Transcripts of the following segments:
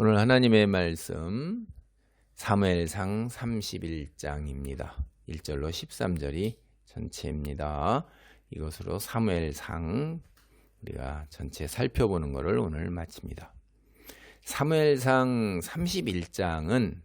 오늘 하나님의 말씀 사무엘상 31장입니다. 1절로 13절이 전체입니다. 이것으로 사무엘상 우리가 전체 살펴보는 것을 오늘 마칩니다. 사무엘상 31장은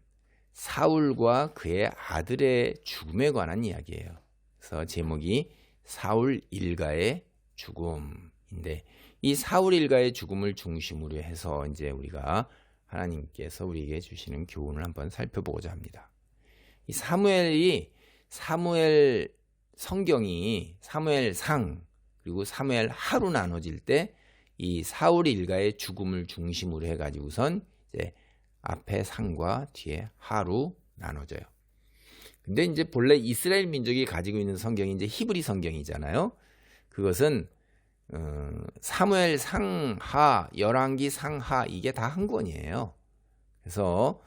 사울과 그의 아들의 죽음에 관한 이야기예요. 그래서 제목이 사울 일가의 죽음인데, 이 사울 일가의 죽음을 중심으로 해서 이제 우리가 하나님께서 우리에게 주시는 교훈을 한번 살펴보고자 합니다. 이 사무엘 성경이 사무엘상 그리고 사무엘 하로 나눠질 때 이 사울 일가의 죽음을 중심으로 해가지고선 이제 앞에 상과 뒤에 하로 나눠져요. 근데 이제 본래 이스라엘 민족이 가지고 있는 성경이 이제 히브리 성경이잖아요. 그것은 사무엘 상하, 열왕기 상하, 이게 다 한 권이에요. 그래서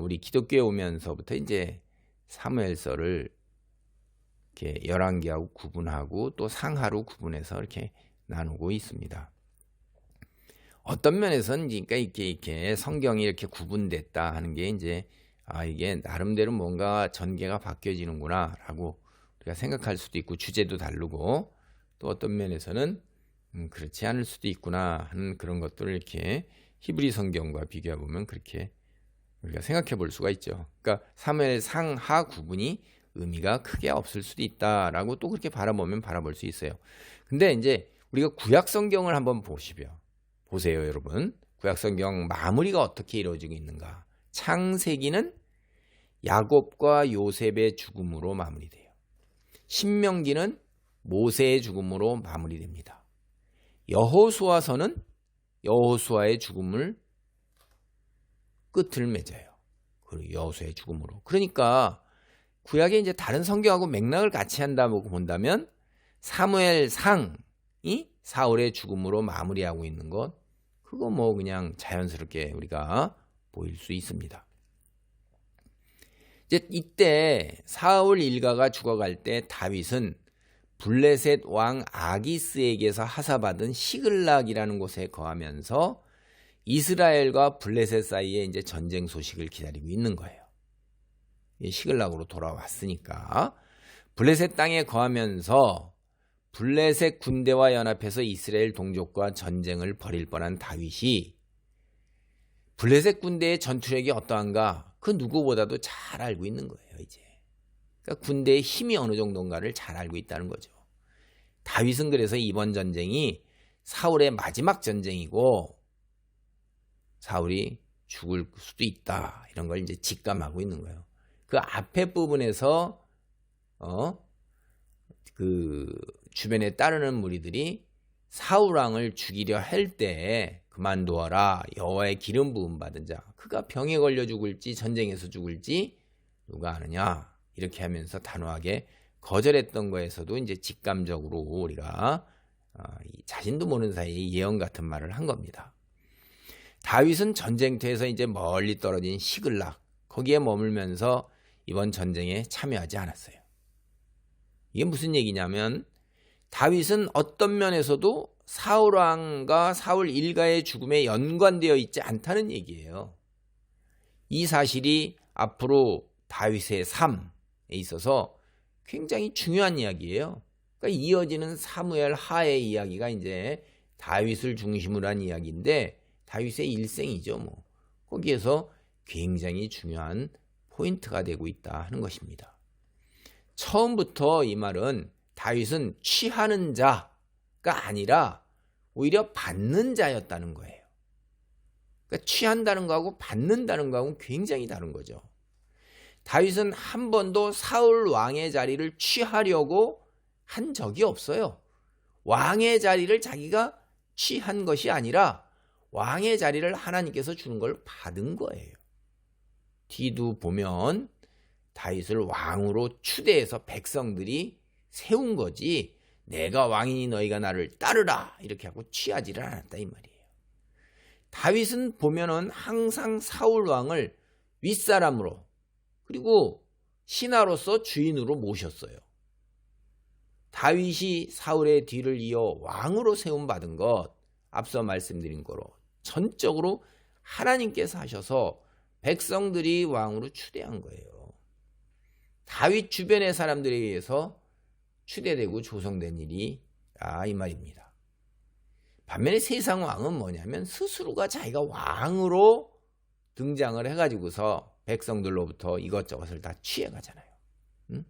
우리 기독교에 오면서부터 이제 사무엘서를 이렇게 열왕기하고 구분하고 또 상하로 구분해서 이렇게 나누고 있습니다. 어떤 면에서는 그러니까 이렇게 성경이 이렇게 구분됐다 하는 게 이제 이게 나름대로 뭔가 전개가 바뀌어지는구나라고 우리가 생각할 수도 있고, 주제도 다르고, 또 어떤 면에서는 그렇지 않을 수도 있구나 하는 그런 것들을 이렇게 히브리 성경과 비교해 보면 그렇게 우리가 생각해 볼 수가 있죠. 그러니까 사무엘 상하 구분이 의미가 크게 없을 수도 있다라고 또 그렇게 바라보면 바라볼 수 있어요. 근데 이제 우리가 구약 성경을 한번 보세요, 여러분. 구약 성경 마무리가 어떻게 이루어지고 있는가? 창세기는 야곱과 요셉의 죽음으로 마무리돼요. 신명기는 모세의 죽음으로 마무리됩니다. 여호수아서는 여호수아의 죽음을 끝을 맺어요. 그리고 여호수아의 죽음으로. 그러니까 구약에 이제 다른 성경하고 맥락을 같이 한다고 본다면 사무엘상이 사울의 죽음으로 마무리하고 있는 것, 그거 뭐 그냥 자연스럽게 우리가 보일 수 있습니다. 이제 이때 사울 일가가 죽어갈 때 다윗은 블레셋 왕 아기스에게서 하사받은 시글락이라는 곳에 거하면서 이스라엘과 블레셋 사이에 이제 전쟁 소식을 기다리고 있는 거예요. 시글락으로 돌아왔으니까 블레셋 땅에 거하면서 블레셋 군대와 연합해서 이스라엘 동족과 전쟁을 벌일 뻔한 다윗이 블레셋 군대의 전투력이 어떠한가, 그 누구보다도 잘 알고 있는 거예요. 이제 그러니까 군대의 힘이 어느 정도인가를 잘 알고 있다는 거죠. 다윗은 그래서 이번 전쟁이 사울의 마지막 전쟁이고 사울이 죽을 수도 있다, 이런 걸 이제 직감하고 있는 거예요. 그 앞에 부분에서 그 주변에 따르는 무리들이 사울 왕을 죽이려 할 때 그만두어라, 여호와의 기름 부음 받은 자, 그가 병에 걸려 죽을지 전쟁에서 죽을지 누가 아느냐, 이렇게 하면서 단호하게 거절했던 거에서도 이제 직감적으로 우리가 자신도 모르는 사이에 예언 같은 말을 한 겁니다. 다윗은 전쟁터에서 이제 멀리 떨어진 시글락, 거기에 머물면서 이번 전쟁에 참여하지 않았어요. 이게 무슨 얘기냐면 다윗은 어떤 면에서도 사울 왕과 사울 일가의 죽음에 연관되어 있지 않다는 얘기예요. 이 사실이 앞으로 다윗의 삶에 있어서 굉장히 중요한 이야기예요. 그러니까 이어지는 사무엘 하의 이야기가 이제 다윗을 중심으로 한 이야기인데 다윗의 일생이죠. 뭐 거기에서 굉장히 중요한 포인트가 되고 있다 하는 것입니다. 처음부터 이 말은 다윗은 취하는 자가 아니라 오히려 받는 자였다는 거예요. 그러니까 취한다는 거하고 받는다는 거하고는 굉장히 다른 거죠. 다윗은 한 번도 사울 왕의 자리를 취하려고 한 적이 없어요. 왕의 자리를 자기가 취한 것이 아니라 왕의 자리를 하나님께서 주는 걸 받은 거예요. 뒤도 보면 다윗을 왕으로 추대해서 백성들이 세운 거지, 내가 왕이니 너희가 나를 따르라 이렇게 하고 취하지를 않았다 이 말이에요. 다윗은 보면은 항상 사울 왕을 윗사람으로 그리고 신하로서 주인으로 모셨어요. 다윗이 사울의 뒤를 이어 왕으로 세움받은 것, 앞서 말씀드린 거로 전적으로 하나님께서 하셔서 백성들이 왕으로 추대한 거예요. 다윗 주변의 사람들에 의해서 추대되고 조성된 일이 이 말입니다. 반면에 세상 왕은 뭐냐면 스스로가 자기가 왕으로 등장을 해가지고서 백성들로부터 이것저것을 다 취해가잖아요. 응?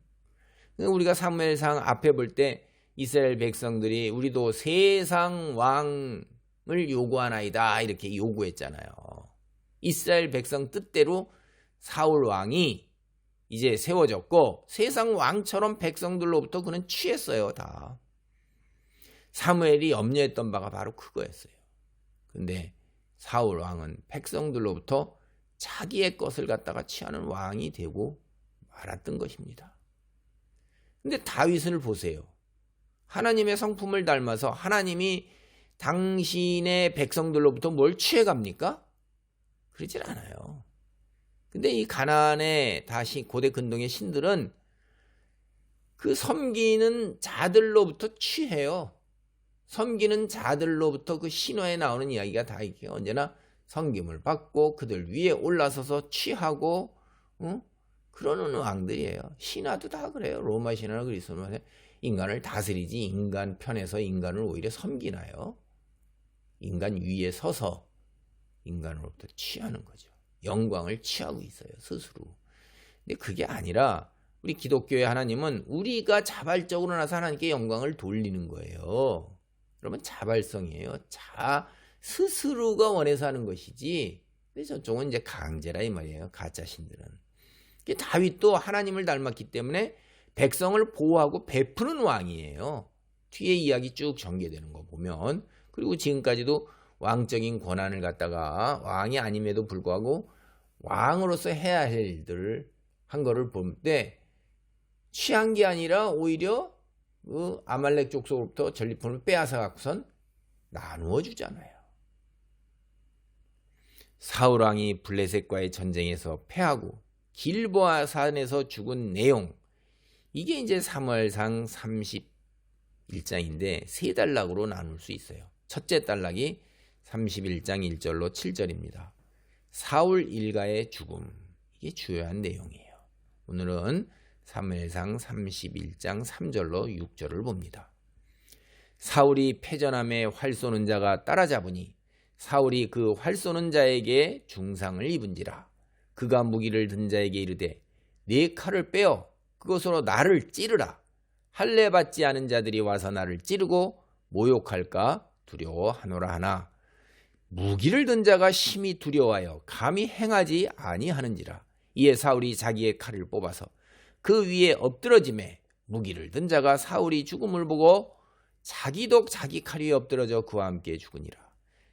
우리가 사무엘상 앞에 볼 때 이스라엘 백성들이 우리도 세상 왕을 요구하나이다 이렇게 요구했잖아요. 이스라엘 백성 뜻대로 사울 왕이 이제 세워졌고 세상 왕처럼 백성들로부터 그는 취했어요. 다. 사무엘이 염려했던 바가 바로 그거였어요. 근데 사울 왕은 백성들로부터 자기의 것을 갖다가 취하는 왕이 되고 말았던 것입니다. 근데 다윗을 보세요. 하나님의 성품을 닮아서 하나님이 당신의 백성들로부터 뭘 취해갑니까? 그러질 않아요. 근데 이 가나안의 다시 고대 근동의 신들은 그 섬기는 자들로부터 취해요. 섬기는 자들로부터 그 신화에 나오는 이야기가 다 이게 언제나 섬김을 받고 그들 위에 올라서서 취하고 그러는 왕들이에요. 신화도 다 그래요. 로마 신화나 그리스 신화는 인간을 다스리지 인간 편에서 인간을 오히려 섬기나요? 인간 위에 서서 인간으로부터 취하는 거죠. 영광을 취하고 있어요. 스스로. 근데 그게 아니라 우리 기독교의 하나님은 우리가 자발적으로 나서 하나님께 영광을 돌리는 거예요. 여러분 자발성이에요. 스스로가 원해서 하는 것이지. 근데 저쪽은 이제 강제라 이 말이에요. 가짜 신들은. 다윗도 하나님을 닮았기 때문에 백성을 보호하고 베푸는 왕이에요. 뒤에 이야기 쭉 전개되는 거 보면. 그리고 지금까지도 왕적인 권한을 갖다가 왕이 아님에도 불구하고 왕으로서 해야 할 일들을 한 거를 볼 때 취한 게 아니라 오히려 그 아말렉 족속으로부터 전리품을 빼앗아 갖고선 나누어 주잖아요. 사울 왕이 블레셋과의 전쟁에서 패하고 길보아 산에서 죽은 내용, 이게 이제 사무엘상 31장인데 세 단락으로 나눌 수 있어요. 첫째 단락이 31장 1절로 7절입니다. 사울 일가의 죽음, 이게 주요한 내용이에요. 오늘은 사무엘상 31장 3절로 6절을 봅니다. 사울이 패전함에 활 쏘는 자가 따라잡으니 사울이 그 활 쏘는 자에게 중상을 입은지라. 그가 무기를 든 자에게 이르되 네 칼을 빼어 그것으로 나를 찌르라. 할례 받지 않은 자들이 와서 나를 찌르고 모욕할까 두려워하노라 하나 무기를 든 자가 심히 두려워하여 감히 행하지 아니하는지라. 이에 사울이 자기의 칼을 뽑아서 그 위에 엎드러짐에 무기를 든 자가 사울이 죽음을 보고 자기도 자기 칼 위에 엎드러져 그와 함께 죽으니라.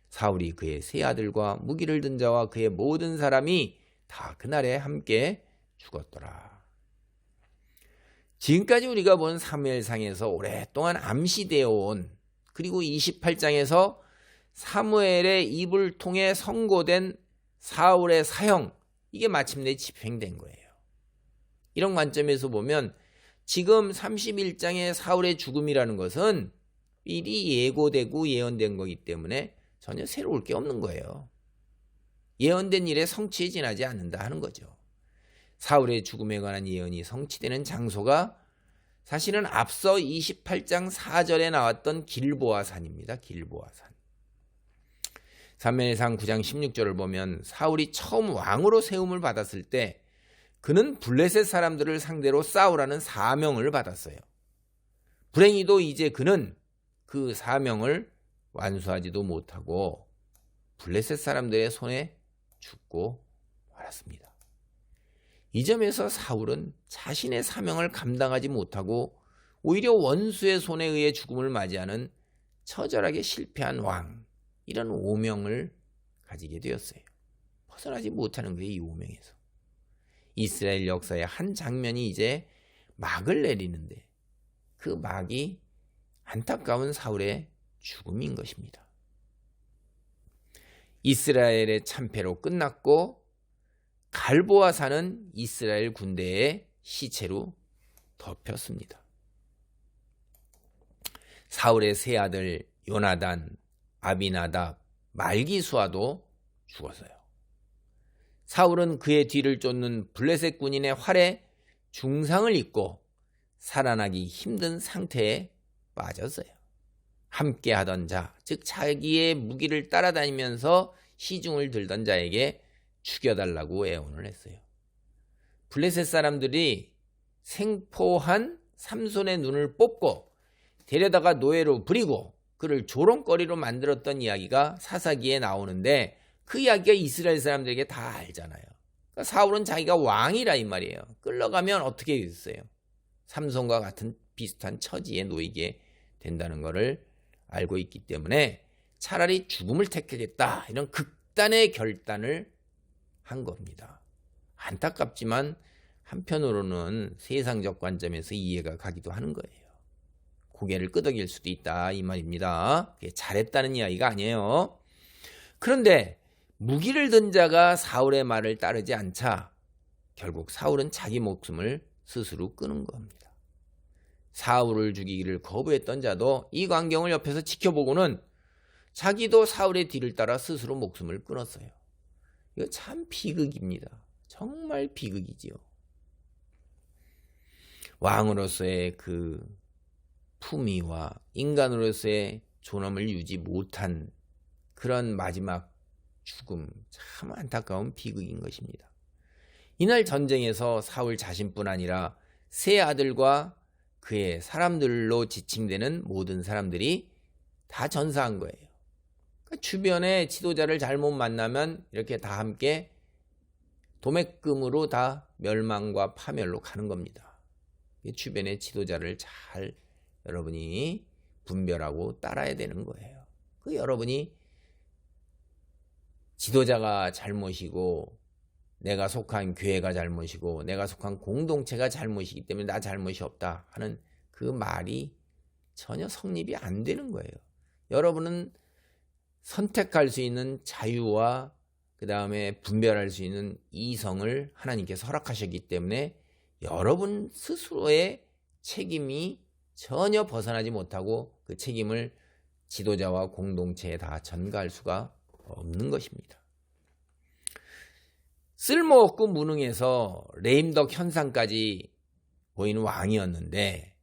사울이 그의 세 아들과 무기를 든 자와 그의 모든 사람이 다 그날에 함께 죽었더라. 지금까지 우리가 본 사무엘상에서 오랫동안 암시되어 온, 그리고 28장에서 사무엘의 입을 통해 선고된 사울의 사형, 이게 마침내 집행된 거예요. 이런 관점에서 보면 지금 31장의 사울의 죽음이라는 것은 미리 예고되고 예언된 거기 때문에 전혀 새로울 게 없는 거예요. 예언된 일에 성취에 지나지 않는다 하는 거죠. 사울의 죽음에 관한 예언이 성취되는 장소가 사실은 앞서 28장 4절에 나왔던 길보아산입니다. 길보아산. 사무엘상 9장 16절을 보면 사울이 처음 왕으로 세움을 받았을 때 그는 블레셋 사람들을 상대로 싸우라는 사명을 받았어요. 불행히도 이제 그는 그 사명을 완수하지도 못하고 블레셋 사람들의 손에 죽고 말았습니다. 이 점에서 사울은 자신의 사명을 감당하지 못하고 오히려 원수의 손에 의해 죽음을 맞이하는 처절하게 실패한 왕, 이런 오명을 가지게 되었어요. 벗어나지 못하는 거예요. 이 오명에서. 이스라엘 역사의 한 장면이 이제 막을 내리는데 그 막이 안타까운 사울의 죽음인 것입니다. 이스라엘의 참패로 끝났고 갈보아산은 이스라엘 군대의 시체로 덮였습니다. 사울의 세 아들 요나단, 아비나답, 말기수아도 죽었어요. 사울은 그의 뒤를 쫓는 블레셋 군인의 활에 중상을 입고 살아나기 힘든 상태에 빠졌어요. 함께 하던 자, 즉 자기의 무기를 따라다니면서 시중을 들던 자에게 죽여달라고 애원을 했어요. 블레셋 사람들이 생포한 삼손의 눈을 뽑고 데려다가 노예로 부리고 그를 조롱거리로 만들었던 이야기가 사사기에 나오는데 그 이야기가 이스라엘 사람들에게 다 알잖아요. 그러니까 사울은 자기가 왕이라 이 말이에요. 끌려가면 어떻게 됐어요? 삼손과 같은 비슷한 처지에 놓이게 된다는 것을 알고 있기 때문에 차라리 죽음을 택하겠다 이런 극단의 결단을 한 겁니다. 안타깝지만 한편으로는 세상적 관점에서 이해가 가기도 하는 거예요. 고개를 끄덕일 수도 있다 이 말입니다. 잘했다는 이야기가 아니에요. 그런데 무기를 든 자가 사울의 말을 따르지 않자 결국 사울은 자기 목숨을 스스로 끊은 겁니다. 사울을 죽이기를 거부했던 자도 이 광경을 옆에서 지켜보고는 자기도 사울의 뒤를 따라 스스로 목숨을 끊었어요. 이거 참 비극입니다. 정말 비극이지요. 왕으로서의 그 품위와 인간으로서의 존엄을 유지 못한 그런 마지막 죽음, 참 안타까운 비극인 것입니다. 이날 전쟁에서 사울 자신뿐 아니라 세 아들과 그의 사람들로 지칭되는 모든 사람들이 다 전사한 거예요. 그러니까 주변에 지도자를 잘못 만나면 이렇게 다 함께 도매금으로 다 멸망과 파멸로 가는 겁니다. 주변의 지도자를 잘 여러분이 분별하고 따라야 되는 거예요. 그 여러분이 지도자가 잘못이고 내가 속한 교회가 잘못이고 내가 속한 공동체가 잘못이기 때문에 나 잘못이 없다 하는 그 말이 전혀 성립이 안 되는 거예요. 여러분은 선택할 수 있는 자유와 그 다음에 분별할 수 있는 이성을 하나님께서 허락하셨기 때문에 여러분 스스로의 책임이 전혀 벗어나지 못하고 그 책임을 지도자와 공동체에 다 전가할 수가 없는 것입니다. 쓸모없고 무능해서 레임덕 현상까지 보이는 왕이었는데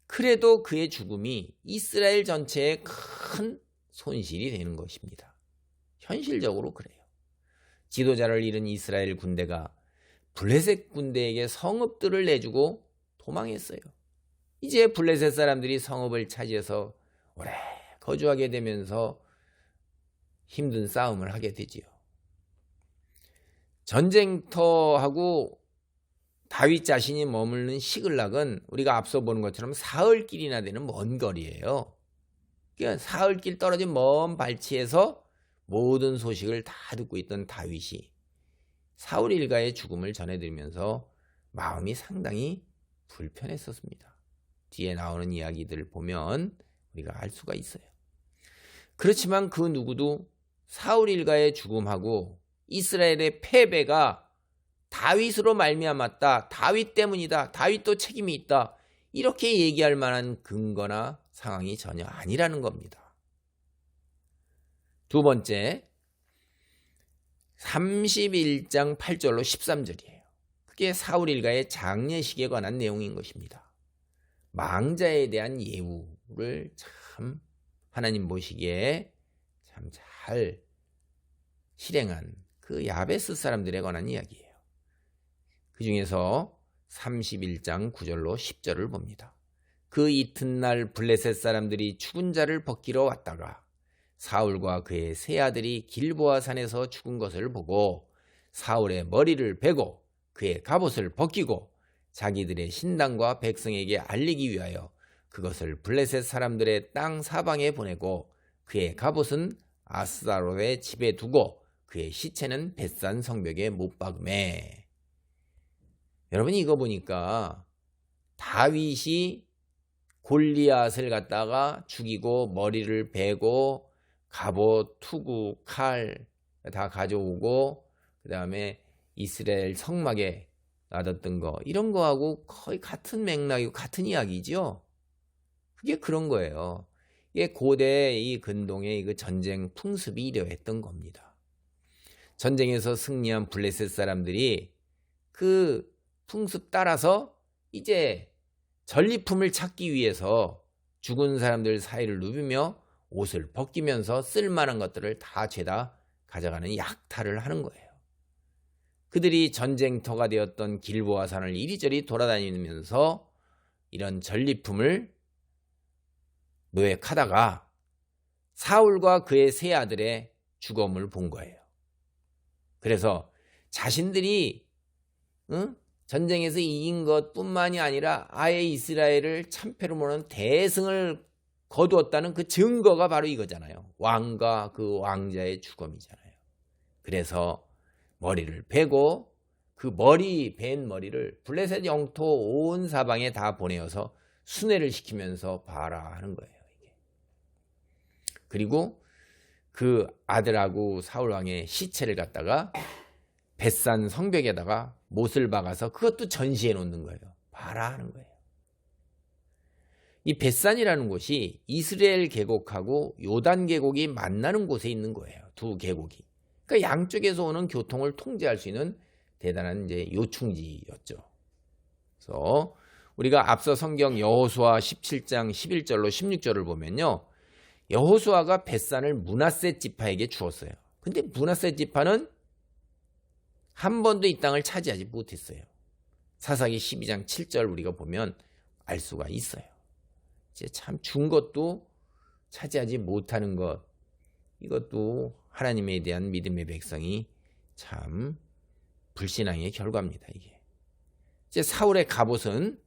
그래도 그의 죽음이 이스라엘 전체에 큰 손실이 되는 것입니다. 현실적으로 그래요. 지도자를 잃은 이스라엘 군대가 블레셋 군대에게 성읍들을 내주고 도망했어요. 이제 블레셋 사람들이 성읍을 차지해서 오래 거주하게 되면서 힘든 싸움을 하게 되지요. 전쟁터하고 다윗 자신이 머무는 시글락은 우리가 앞서 보는 것처럼 사흘길이나 되는 먼 거리예요. 그러니까 사흘길 떨어진 먼 발치에서 모든 소식을 다 듣고 있던 다윗이 사울 일가의 죽음을 전해들으면서 마음이 상당히 불편했었습니다. 뒤에 나오는 이야기들을 보면 우리가 알 수가 있어요. 그렇지만 그 누구도 사울 일가의 죽음하고 이스라엘의 패배가 다윗으로 말미암았다. 다윗 때문이다. 다윗도 책임이 있다. 이렇게 얘기할 만한 근거나 상황이 전혀 아니라는 겁니다. 두 번째, 31장 8절로 13절이에요. 그게 사울 일가의 장례식에 관한 내용인 것입니다. 망자에 대한 예우를 참 하나님 보시기에 참 잘 실행한 그 야베스 사람들에 관한 이야기예요. 그 중에서 31장 9절로 10절을 봅니다. 그 이튿날 블레셋 사람들이 죽은 자를 벗기러 왔다가 사울과 그의 세 아들이 길보아 산에서 죽은 것을 보고 사울의 머리를 베고 그의 갑옷을 벗기고 자기들의 신당과 백성에게 알리기 위하여 그것을 블레셋 사람들의 땅 사방에 보내고 그의 갑옷은 아스다롯의 집에 두고 그의 시체는 벳산 성벽에 못 박음에. 여러분 이거 보니까 다윗이 골리앗을 갖다가 죽이고 머리를 베고 갑옷, 투구, 칼 다 가져오고 그 다음에 이스라엘 성막에 놔뒀던 거 이런 거하고 거의 같은 맥락이고 같은 이야기죠. 그게 그런 거예요. 이게 고대 이 근동의 그 전쟁 풍습이 이러했던 겁니다. 전쟁에서 승리한 블레셋 사람들이 그 풍습 따라서 이제 전리품을 찾기 위해서 죽은 사람들 사이를 누비며 옷을 벗기면서 쓸만한 것들을 다 죄다 가져가는 약탈을 하는 거예요. 그들이 전쟁터가 되었던 길보아 산을 이리저리 돌아다니면서 이런 전리품을 노획하다가 사울과 그의 세 아들의 죽음을 본 거예요. 그래서 자신들이 전쟁에서 이긴 것뿐만이 아니라 아예 이스라엘을 참패로 모는 대승을 거두었다는 그 증거가 바로 이거잖아요. 왕과 그 왕자의 죽음이잖아요. 그래서 머리를 베고 그 벤 머리를 블레셋 영토 온 사방에 다 보내어서 순회를 시키면서 봐라 하는 거예요. 이게. 그리고 그 아들하고 사울왕의 시체를 갖다가 벳산 성벽에다가 못을 박아서 그것도 전시해 놓는 거예요. 봐라 하는 거예요. 이 벳산이라는 곳이 이스라엘 계곡하고 요단 계곡이 만나는 곳에 있는 거예요. 두 계곡이. 그러니까 양쪽에서 오는 교통을 통제할 수 있는 대단한 이제 요충지였죠. 그래서 우리가 앞서 성경 여호수아 17장 11절로 16절을 보면요. 여호수아가 벳산을 므낫세 지파에게 주었어요. 근데 므낫세 지파는 한 번도 이 땅을 차지하지 못했어요. 사사기 12장 7절 우리가 보면 알 수가 있어요. 이제 참 준 것도 차지하지 못하는 것, 이것도 하나님에 대한 믿음의 백성이 참 불신앙의 결과입니다. 이게 이제 사울의 갑옷은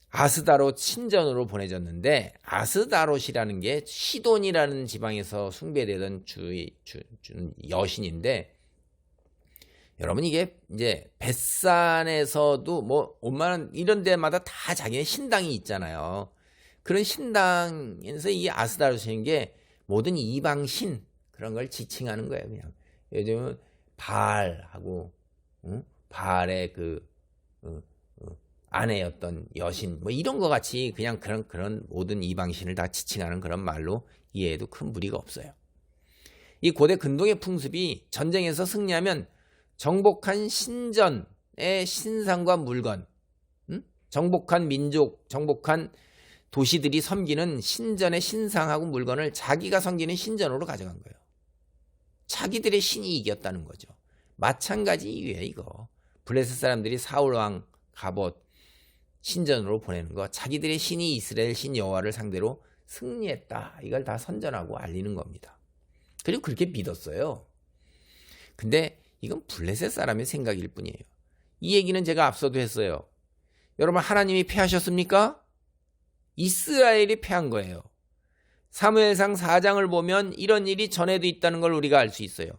아스다롯 신전으로 보내졌는데, 아스다롯이라는 게 시돈이라는 지방에서 숭배되던 여신인데, 여러분 이게 이제 벳산에서도 뭐 웬만한 이런 데마다 다 자기네 신당이 있잖아요. 그런 신당에서 이 아스다롯인 게 모든 이방신 그런 걸 지칭하는 거예요. 그냥 요즘은 바알하고 바알의 그 아내였던 여신 뭐 이런 거 같이 그냥 그런 모든 이방신을 다 지칭하는 그런 말로 이해해도 큰 무리가 없어요. 이 고대 근동의 풍습이 전쟁에서 승리하면 정복한 신전의 신상과 물건, 정복한 민족, 정복한 도시들이 섬기는 신전의 신상하고 물건을 자기가 섬기는 신전으로 가져간 거예요. 자기들의 신이 이겼다는 거죠. 마찬가지 이유예요. 이거 블레셋 사람들이 사울왕 갑옷 신전으로 보내는 거, 자기들의 신이 이스라엘 신 여호와를 상대로 승리했다, 이걸 다 선전하고 알리는 겁니다. 그리고 그렇게 믿었어요. 근데 이건 블레셋 사람의 생각일 뿐이에요. 이 얘기는 제가 앞서도 했어요. 여러분, 하나님이 패하셨습니까? 이스라엘이 패한 거예요. 사무엘상 4장을 보면 이런 일이 전에도 있다는 걸 우리가 알 수 있어요.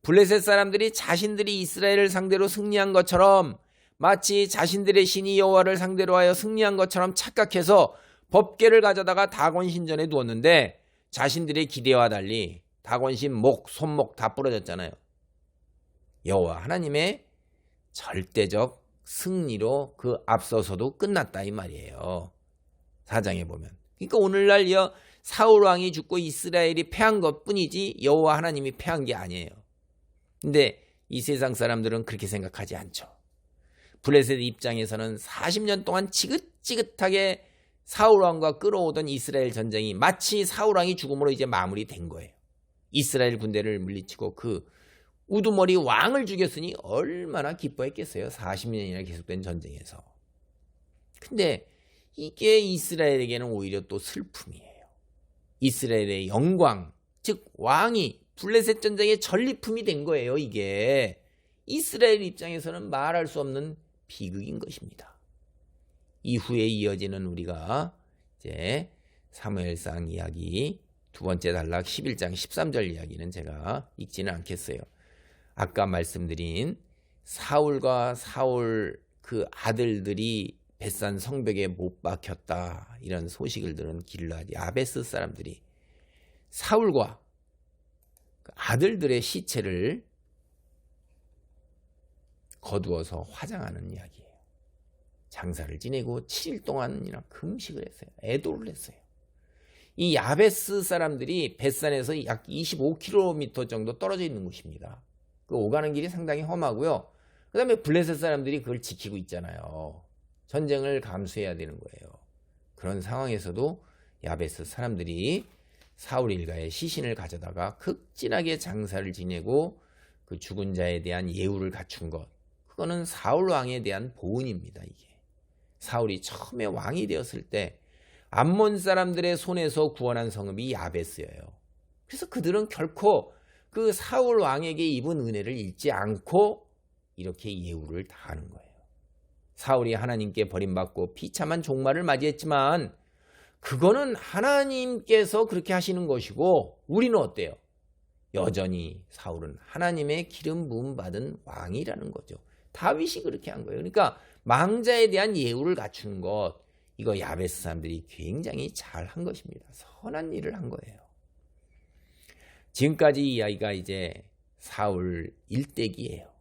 블레셋 사람들이 자신들이 이스라엘을 상대로 승리한 것처럼, 마치 자신들의 신이 여호와를 상대로 하여 승리한 것처럼 착각해서 법궤를 가져다가 다곤 신전에 두었는데, 자신들의 기대와 달리 다곤 신 목, 손목 다 부러졌잖아요. 여호와 하나님의 절대적 승리로 그 앞서서도 끝났다 이 말이에요. 4장에 보면. 그러니까 오늘날 사울 왕이 죽고 이스라엘이 패한 것뿐이지 여호와 하나님이 패한 게 아니에요. 근데 이 세상 사람들은 그렇게 생각하지 않죠. 블레셋 입장에서는 40년 동안 지긋지긋하게 사울 왕과 끌어오던 이스라엘 전쟁이 마치 사울 왕이 죽음으로 이제 마무리된 거예요. 이스라엘 군대를 물리치고 그 우두머리 왕을 죽였으니 얼마나 기뻐했겠어요. 40년이나 계속된 전쟁에서. 근데 이게 이스라엘에게는 오히려 또 슬픔이에요. 이스라엘의 영광, 즉 왕이 블레셋 전쟁의 전리품이 된 거예요. 이게 이스라엘 입장에서는 말할 수 없는 비극인 것입니다. 이후에 이어지는 우리가 이제 사무엘상 이야기 두 번째 단락 11장 13절 이야기는 제가 읽지는 않겠어요. 아까 말씀드린 사울과 사울 그 아들들이 벳산 성벽에 못 박혔다, 이런 소식을 들은 길르앗 야베스 사람들이 사울과 그 아들들의 시체를 거두어서 화장하는 이야기예요. 장사를 지내고 7일 동안이나 금식을 했어요. 애도를 했어요. 이 야베스 사람들이 벳산에서 약 25km 정도 떨어져 있는 곳입니다. 그 오가는 길이 상당히 험하고요. 그 다음에 블레셋 사람들이 그걸 지키고 있잖아요. 전쟁을 감수해야 되는 거예요. 그런 상황에서도 야베스 사람들이 사울 일가의 시신을 가져다가 극진하게 장사를 지내고 그 죽은 자에 대한 예우를 갖춘 것, 그거는 사울 왕에 대한 보은입니다. 이게 사울이 처음에 왕이 되었을 때 암몬 사람들의 손에서 구원한 성읍이 야베스예요. 그래서 그들은 결코 그 사울 왕에게 입은 은혜를 잊지 않고 이렇게 예우를 다하는 거예요. 사울이 하나님께 버림받고 비참한 종말을 맞이했지만 그거는 하나님께서 그렇게 하시는 것이고, 우리는 어때요? 여전히 사울은 하나님의 기름 부음 받은 왕이라는 거죠. 다윗이 그렇게 한 거예요. 그러니까 망자에 대한 예우를 갖춘 것, 이거 야베스 사람들이 굉장히 잘한 것입니다. 선한 일을 한 거예요. 지금까지 이야기가 이제 사울 일대기예요.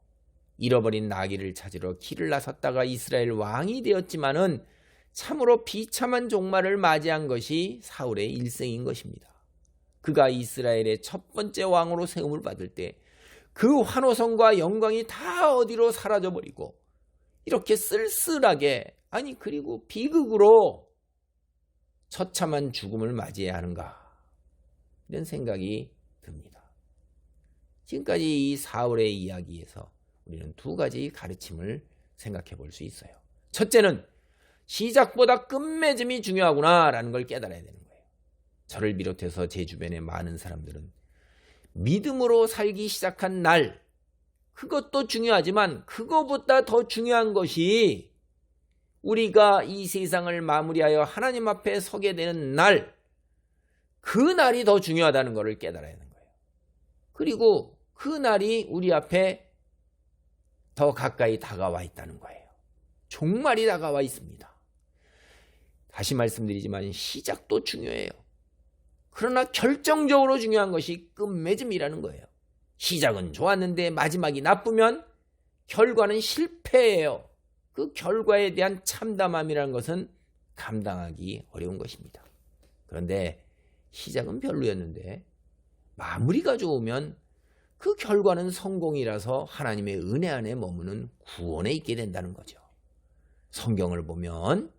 잃어버린 나귀를 찾으러 길을 나섰다가 이스라엘 왕이 되었지만은 참으로 비참한 종말을 맞이한 것이 사울의 일생인 것입니다. 그가 이스라엘의 첫 번째 왕으로 세움을 받을 때 그 환호성과 영광이 다 어디로 사라져버리고 이렇게 쓸쓸하게, 아니 그리고 비극으로 처참한 죽음을 맞이해야 하는가, 이런 생각이 듭니다. 지금까지 이 사울의 이야기에서 우리는 두 가지 가르침을 생각해 볼 수 있어요. 첫째는 시작보다 끝맺음이 중요하구나라는 걸 깨달아야 되는 거예요. 저를 비롯해서 제 주변의 많은 사람들은 믿음으로 살기 시작한 날, 그것도 중요하지만 그것보다 더 중요한 것이 우리가 이 세상을 마무리하여 하나님 앞에 서게 되는 날, 그 날이 더 중요하다는 것을 깨달아야 하는 거예요. 그리고 그 날이 우리 앞에 더 가까이 다가와 있다는 거예요. 종말이 다가와 있습니다. 다시 말씀드리지만 시작도 중요해요. 그러나 결정적으로 중요한 것이 끝맺음이라는 거예요. 시작은 좋았는데 마지막이 나쁘면 결과는 실패예요. 그 결과에 대한 참담함이라는 것은 감당하기 어려운 것입니다. 그런데 시작은 별로였는데 마무리가 좋으면 그 결과는 성공이라서 하나님의 은혜 안에 머무는 구원에 있게 된다는 거죠. 성경을 보면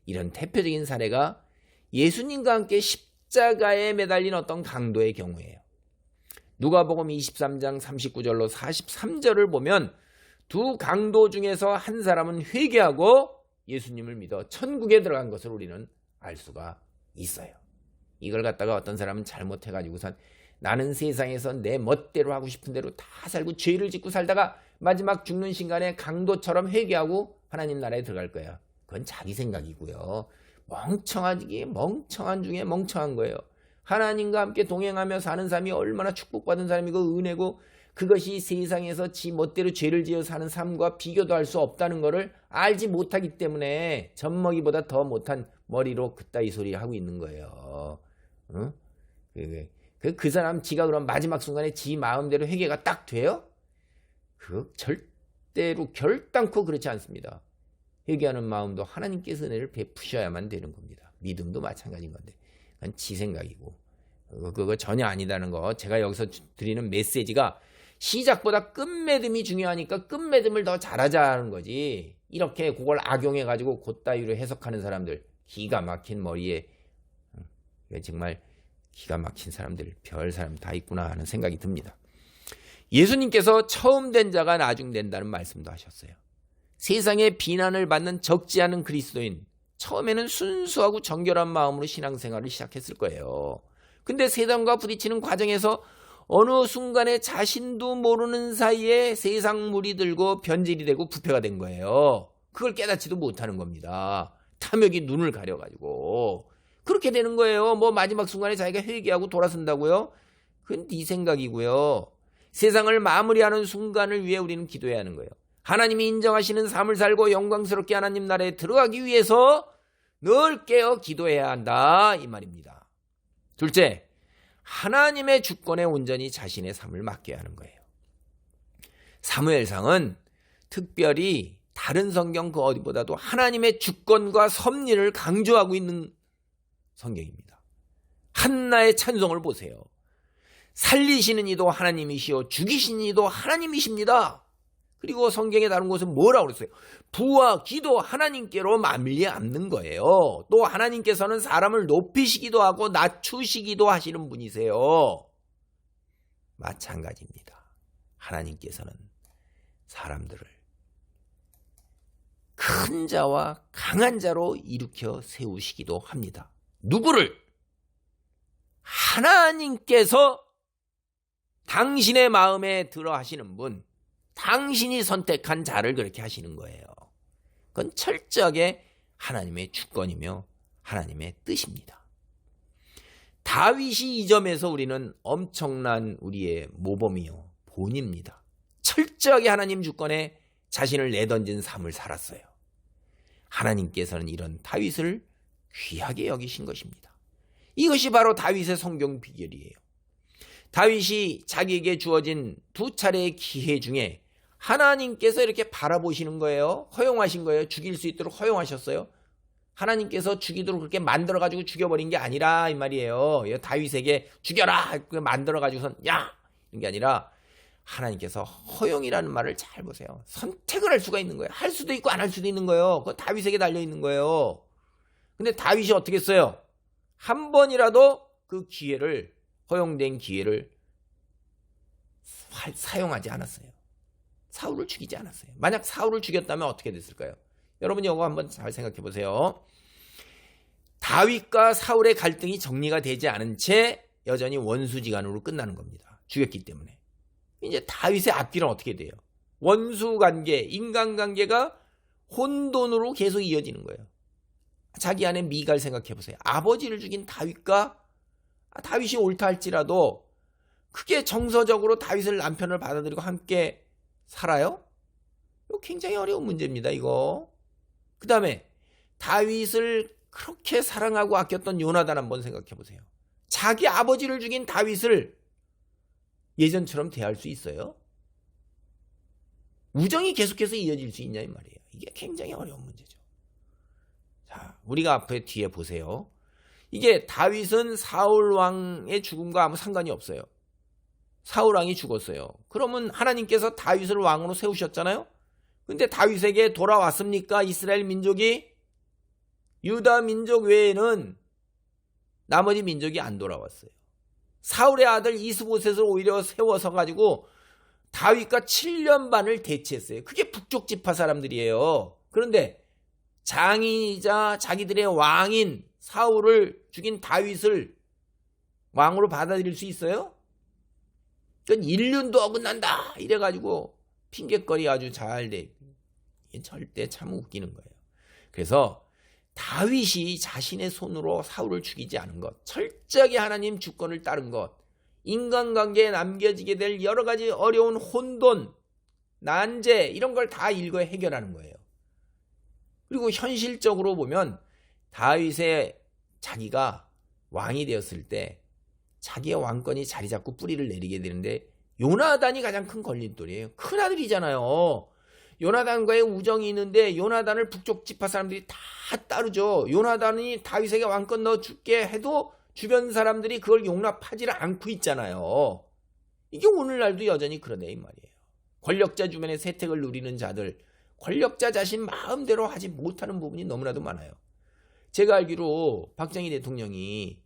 이런 대표적인 사례가 예수님과 함께 십자가에 매달린 어떤 강도의 경우예요. 누가복음 23장 39절로 43절을 보면 두 강도 중에서 한 사람은 회개하고 예수님을 믿어 천국에 들어간 것을 우리는 알 수가 있어요. 이걸 갖다가 어떤 사람은 잘못해가지고선 나는 세상에서 내 멋대로 하고 싶은 대로 다 살고 죄를 짓고 살다가 마지막 죽는 순간에 강도처럼 회개하고 하나님 나라에 들어갈 거야. 그건 자기 생각이고요. 멍청한 중에 멍청한 거예요. 하나님과 함께 동행하며 사는 삶이 얼마나 축복받은 삶이고 은혜고, 그것이 세상에서 지 멋대로 죄를 지어 사는 삶과 비교도 할 수 없다는 것을 알지 못하기 때문에 젖먹이보다 더 못한 머리로 그따위 소리 하고 있는 거예요. 응? 그 사람 지가 그럼 마지막 순간에 지 마음대로 회개가 딱 돼요? 그거 절대로 결단코 그렇지 않습니다. 회개하는 마음도 하나님께서 은혜를 베푸셔야만 되는 겁니다. 믿음도 마찬가지인 건데 그건 지 생각이고 그거 전혀 아니다는 거. 제가 여기서 드리는 메시지가 시작보다 끝맺음이 중요하니까 끝맺음을 더 잘하자는 거지, 이렇게 그걸 악용해가지고 그따위로 해석하는 사람들, 기가 막힌 머리에 정말 기가 막힌 사람들, 별 사람 다 있구나 하는 생각이 듭니다. 예수님께서 처음 된 자가 나중 된다는 말씀도 하셨어요. 세상에 비난을 받는 적지 않은 그리스도인, 처음에는 순수하고 정결한 마음으로 신앙생활을 시작했을 거예요. 근데 세상과 부딪히는 과정에서 어느 순간에 자신도 모르는 사이에 세상 물이 들고 변질이 되고 부패가 된 거예요. 그걸 깨닫지도 못하는 겁니다. 탐욕이 눈을 가려가지고 그렇게 되는 거예요. 뭐 마지막 순간에 자기가 회개하고 돌아선다고요? 그건 네 생각이고요. 세상을 마무리하는 순간을 위해 우리는 기도해야 하는 거예요. 하나님이 인정하시는 삶을 살고 영광스럽게 하나님 나라에 들어가기 위해서 늘 깨어 기도해야 한다, 이 말입니다. 둘째, 하나님의 주권에 온전히 자신의 삶을 맡겨야 하는 거예요. 사무엘상은 특별히 다른 성경 그 어디보다도 하나님의 주권과 섭리를 강조하고 있는 성경입니다. 한나의 찬송을 보세요. 살리시는 이도 하나님이시요 죽이시는 이도 하나님이십니다. 그리고 성경에 다른 곳은 뭐라고 그랬어요? 부와 기도 하나님께로 말미암는 거예요. 또 하나님께서는 사람을 높이시기도 하고 낮추시기도 하시는 분이세요. 마찬가지입니다. 하나님께서는 사람들을 큰 자와 강한 자로 일으켜 세우시기도 합니다. 누구를? 하나님께서 당신의 마음에 들어 하시는 분, 당신이 선택한 자를 그렇게 하시는 거예요. 그건 철저하게 하나님의 주권이며 하나님의 뜻입니다. 다윗이 이 점에서 우리는 엄청난 우리의 모범이요 본입니다. 철저하게 하나님 주권에 자신을 내던진 삶을 살았어요. 하나님께서는 이런 다윗을 귀하게 여기신 것입니다. 이것이 바로 다윗의 성경 비결이에요. 다윗이 자기에게 주어진 두 차례의 기회 중에 하나님께서 이렇게 바라보시는 거예요. 허용하신 거예요. 죽일 수 있도록 허용하셨어요. 하나님께서 죽이도록 그렇게 만들어가지고 죽여버린 게 아니라 이 말이에요. 다윗에게 죽여라 만들어가지고선 야 이런 게 아니라 하나님께서 허용이라는 말을 잘 보세요. 선택을 할 수가 있는 거예요. 할 수도 있고 안 할 수도 있는 거예요. 그건 다윗에게 달려있는 거예요. 근데 다윗이 어떻게 했어요? 한 번이라도 그 기회를, 허용된 기회를 사용하지 않았어요. 사울을 죽이지 않았어요. 만약 사울을 죽였다면 어떻게 됐을까요? 여러분 이거 한번 잘 생각해 보세요. 다윗과 사울의 갈등이 정리가 되지 않은 채 여전히 원수지간으로 끝나는 겁니다. 죽였기 때문에. 이제 다윗의 앞길은 어떻게 돼요? 원수관계, 인간관계가 혼돈으로 계속 이어지는 거예요. 자기 안에 미갈 생각해 보세요. 아버지를 죽인 다윗과 다윗이 옳다 할지라도 그게 정서적으로 다윗을 남편을 받아들이고 함께 살아요? 이거 굉장히 어려운 문제입니다. 이거. 그 다음에 다윗을 그렇게 사랑하고 아꼈던 요나단 한번 생각해 보세요. 자기 아버지를 죽인 다윗을 예전처럼 대할 수 있어요? 우정이 계속해서 이어질 수 있냐 이 말이에요. 이게 굉장히 어려운 문제죠. 자, 우리가 앞에 뒤에 보세요. 이게 다윗은 사울 왕의 죽음과 아무 상관이 없어요. 사울 왕이 죽었어요. 그러면 하나님께서 다윗을 왕으로 세우셨잖아요. 근데 다윗에게 돌아왔습니까? 이스라엘 민족이? 유다 민족 외에는 나머지 민족이 안 돌아왔어요. 사울의 아들 이스보셋을 오히려 세워서 가지고 다윗과 7년 반을 대치했어요. 그게 북쪽 지파 사람들이에요. 그런데 장인이자 자기들의 왕인 사울을 죽인 다윗을 왕으로 받아들일 수 있어요? 그건 인륜도 어긋난다 이래가지고 핑계거리 아주 잘 돼. 절대 참 웃기는 거예요. 그래서 다윗이 자신의 손으로 사울을 죽이지 않은 것, 철저하게 하나님 주권을 따른 것, 인간관계에 남겨지게 될 여러 가지 어려운 혼돈, 난제 이런 걸 다 일거 해결하는 거예요. 그리고 현실적으로 보면 다윗의 자기가 왕이 되었을 때 자기의 왕권이 자리 잡고 뿌리를 내리게 되는데 요나단이 가장 큰 걸림돌이에요. 큰아들이잖아요. 요나단과의 우정이 있는데 요나단을 북쪽 지파 사람들이 다 따르죠. 요나단이 다윗에게 왕권 넣어줄게 해도 주변 사람들이 그걸 용납하지 않고 있잖아요. 이게 오늘날도 여전히 그러네 이 말이에요. 권력자 주변에 혜택을 누리는 자들, 권력자 자신 마음대로 하지 못하는 부분이 너무나도 많아요. 제가 알기로 박정희 대통령이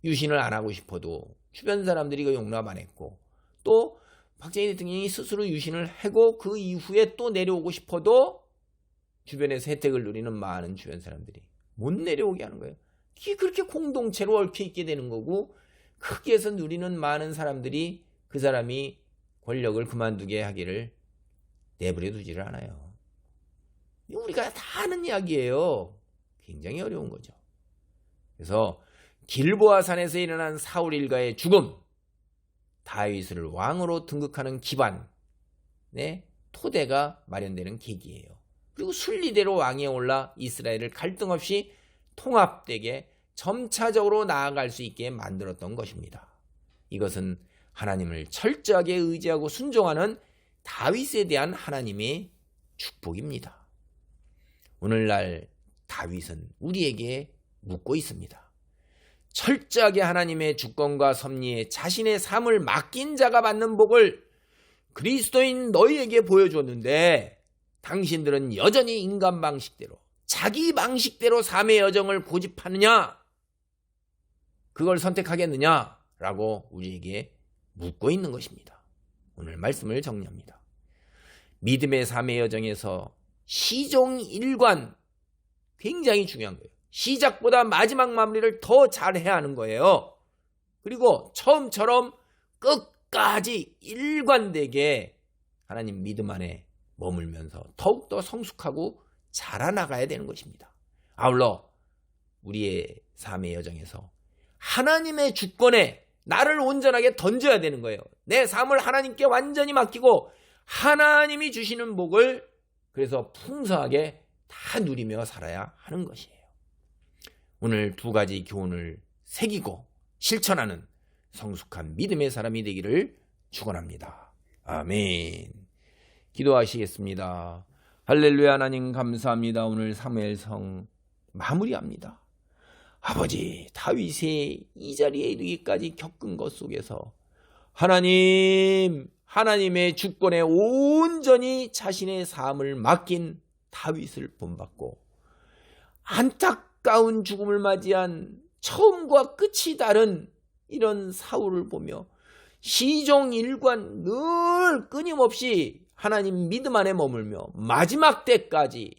유신을 안 하고 싶어도 주변 사람들이 그 용납 안 했고, 또 박정희 대통령이 스스로 유신을 하고 그 이후에 또 내려오고 싶어도 주변에서 혜택을 누리는 많은 주변 사람들이 못 내려오게 하는 거예요. 이게 그렇게 공동체로 얽혀 있게 되는 거고, 거기에서 누리는 많은 사람들이 그 사람이 권력을 그만두게 하기를 내버려 두지를 않아요. 우리가 다 아는 이야기예요. 굉장히 어려운 거죠. 그래서 길보아 산에서 일어난 사울 일가의 죽음, 다윗을 왕으로 등극하는 기반, 토대가 마련되는 계기예요. 그리고 순리대로 왕위에 올라 이스라엘을 갈등 없이 통합되게 점차적으로 나아갈 수 있게 만들었던 것입니다. 이것은 하나님을 철저하게 의지하고 순종하는 다윗에 대한 하나님의 축복입니다. 오늘날 다윗은 우리에게 묻고 있습니다. 철저하게 하나님의 주권과 섭리에 자신의 삶을 맡긴 자가 받는 복을 그리스도인 너희에게 보여줬는데 당신들은 여전히 인간 방식대로 자기 방식대로 삶의 여정을 고집하느냐? 그걸 선택하겠느냐? 라고 우리에게 묻고 있는 것입니다. 오늘 말씀을 정리합니다. 믿음의 삶의 여정에서 시종일관 굉장히 중요한 거예요. 시작보다 마지막 마무리를 더 잘해야 하는 거예요. 그리고 처음처럼 끝까지 일관되게 하나님 믿음 안에 머물면서 더욱더 성숙하고 자라나가야 되는 것입니다. 아울러 우리의 삶의 여정에서 하나님의 주권에 나를 온전하게 던져야 되는 거예요. 내 삶을 하나님께 완전히 맡기고 하나님이 주시는 복을 그래서 풍성하게 다 누리며 살아야 하는 것이에요. 오늘 두 가지 교훈을 새기고 실천하는 성숙한 믿음의 사람이 되기를 축원합니다. 아멘. 기도하시겠습니다. 할렐루야. 하나님 감사합니다. 오늘 사무엘성 마무리합니다. 아버지, 다윗의 이 자리에 이르기까지 겪은 것 속에서 하나님의 주권에 온전히 자신의 삶을 맡긴 다윗을 본받고 안타까운 죽음을 맞이한 처음과 끝이 다른 이런 사울을 보며 시종일관 늘 끊임없이 하나님 믿음 안에 머물며 마지막 때까지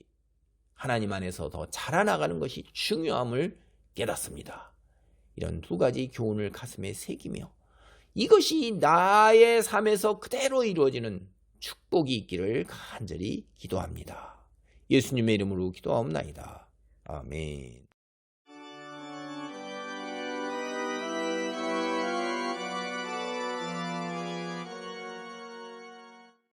하나님 안에서 더 자라나가는 것이 중요함을 깨닫습니다. 이런 두 가지 교훈을 가슴에 새기며 이것이 나의 삶에서 그대로 이루어지는 축복이 있기를 간절히 기도합니다. 예수님의 이름으로 기도하옵나이다. 아멘.